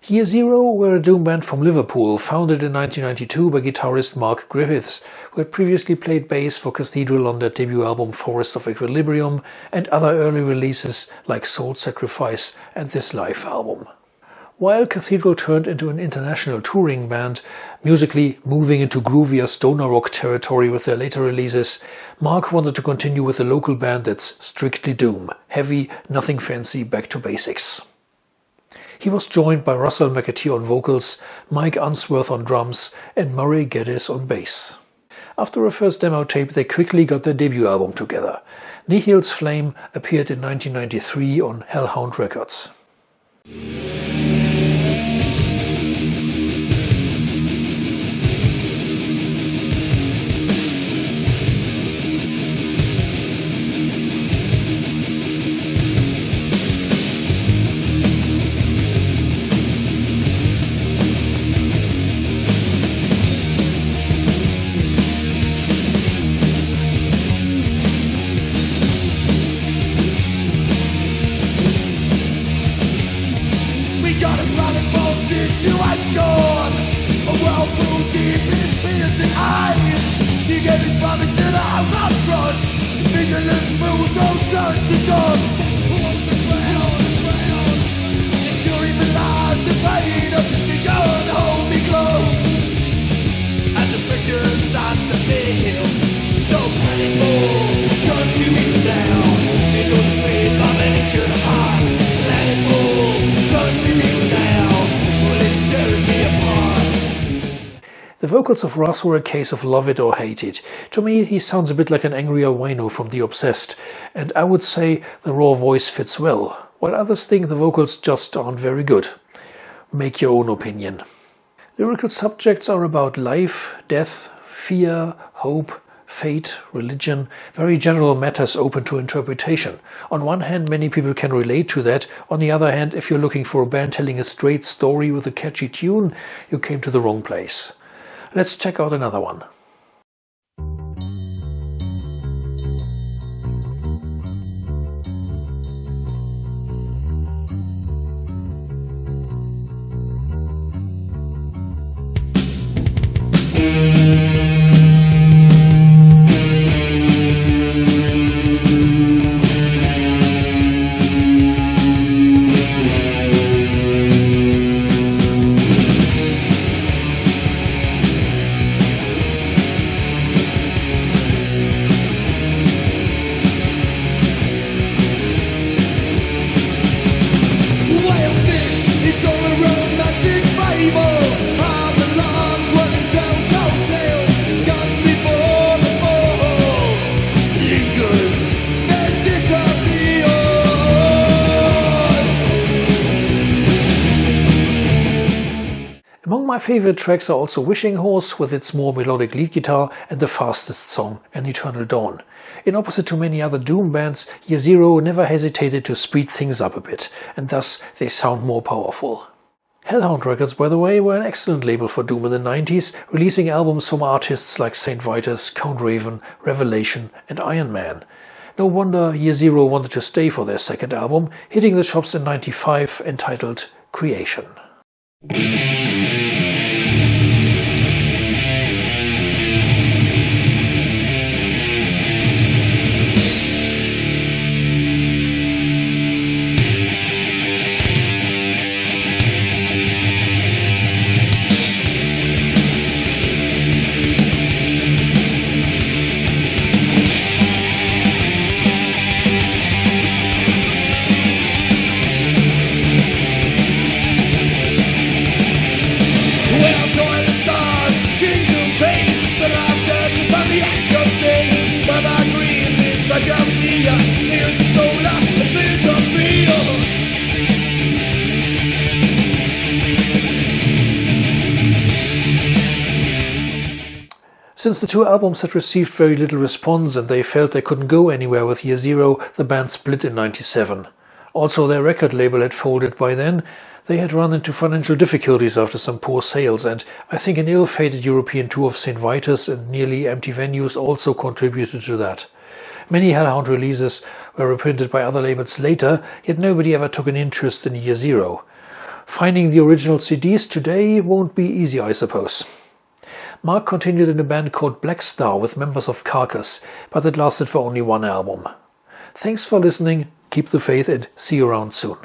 Year Zero were a doom band from Liverpool, founded in 1992 by guitarist Mark Griffiths, who had previously played bass for Cathedral on their debut album Forest of Equilibrium and other early releases like Soul Sacrifice and this live album. While Cathedral turned into an international touring band, musically moving into groovier stoner rock territory with their later releases, Mark wanted to continue with a local band that's strictly doom, heavy, nothing fancy, back to basics. He was joined by Russell McAtee on vocals, Mike Unsworth on drums and Murray Geddes on bass. After a first demo tape, they quickly got their debut album together. Nihil's Flame appeared in 1993 on Hellhound Records. Got a running ball situation, a whirlpool deep in piercing eyes. You gave his promise to the house of trust, vigilance moves on search to dust. Walls the ground, the fury belies the pain of decision. Hold me close as the pressure starts to feel. Don't panic more, continue down. It goes away from an ancient heart. Let it move, continue. The vocals of Russ were a case of love it or hate it. To me, he sounds a bit like an angrier wino from The Obsessed, and I would say the raw voice fits well, while others think the vocals just aren't very good. Make your own opinion. Lyrical subjects are about life, death, fear, hope, fate, religion, very general matters open to interpretation. On one hand, many people can relate to that. On the other hand, if you're looking for a band telling a straight story with a catchy tune, you came to the wrong place. Let's check out another one. Among my favorite tracks are also Wishing Horse with its more melodic lead guitar and the fastest song, An Eternal Dawn. In opposite to many other doom bands, Year Zero never hesitated to speed things up a bit, and thus they sound more powerful. Hellhound Records, by the way, were an excellent label for doom in the 90s, releasing albums from artists like Saint Vitus, Count Raven, Revelation and Iron Man. No wonder Year Zero wanted to stay for their second album, hitting the shops in 95, entitled Creation. Since the two albums had received very little response and they felt they couldn't go anywhere with Year Zero, the band split in 97. Also, their record label had folded by then. They had run into financial difficulties after some poor sales, and I think an ill-fated European tour of Saint Vitus and nearly empty venues also contributed to that. Many Hellhound releases were reprinted by other labels later, yet nobody ever took an interest in Year Zero. Finding the original CDs today won't be easy, I suppose. Mark continued in a band called Black Star with members of Carcass, but it lasted for only one album. Thanks for listening, keep the faith and see you around soon.